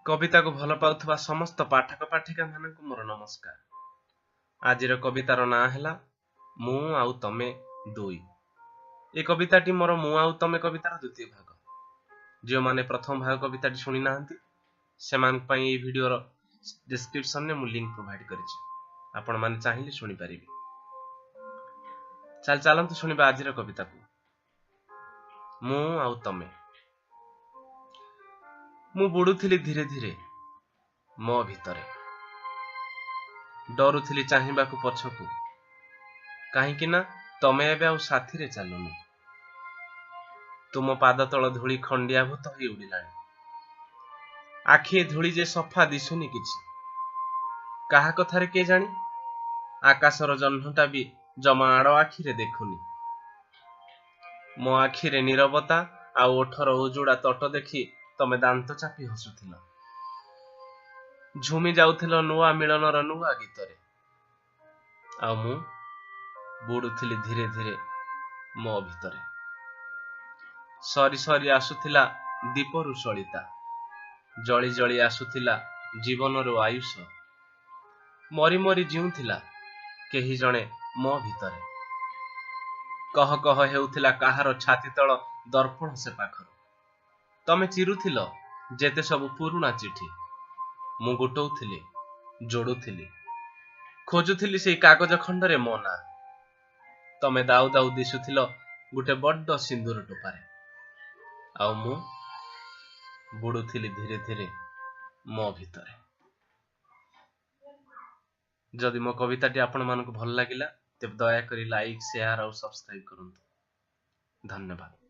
कविता को भल पाउथुबा समस्त पाठक पाठिका मानकु मोर नमस्कार। आजिर कवितार ना हैला मु आउ तमे दुई। ए कविताटी मोर मु आउ तमे कवितार द्वितीय भाग। जो माने प्रथम भाग कविताटी सुनी नाहंती सेमान पई ए वीडियोर डिस्क्रिप्शन में मु लिंक प्रोवाइड करिछि। आपण माने चाहिले सुनी परिबे। चलंतु सुनिबा आजिर कविता को। मु आउ तमे। मु बुडुथिली धीरे धीरे मो भितरे, डरुथिली चाहिबाकू पछकू, काहींकि ना तमे एबे आउ साथी रे चालुनु। तुम पाद तळ धूली खंडियाभूत होई उडिलाणी। आखि धूली जे सफा दिसुनी किछि, काहा कथारे के जानी, आकाशर जह्नटा भी जमा आड़ आखि रे देखुनी। मो आखि रे नीरवता आउ ओठर उजुड़ा तट देखि तमे दांत चापी हसुथिल। झुमी जाउथिल नुआ मिलनर नुआ गीतरे। आउ मु बुडुथिली धीरे धीरे मो भितरे। सरी सरी आसुथिला दीपरु सलिता, जळी जळी आसुथिला जीवनरु आयुष। मरी मरी जीउथिला केही जणे मो भितरे। कह कह हेउथिला काहार छाती तळ दर्पण से पाखर। तमे चिरुथिल जेते सब पुरुणा चिठी। मु गुटौथिली, जोड़ुथिली, खोजुथिली सेई कागज खंडरे मो ना। तमे दाउ दाउ दिसुथिल गुटे बड्ड सिंदूर टोपारे। आउ मु बुडुथिली धीरे धीरे मो भितरे। जदि मो कविताटी आपण मानकु भल लागिला तेबे दया करी लाइक शेयर और सब्सक्राइब करंतु। धन्यवाद।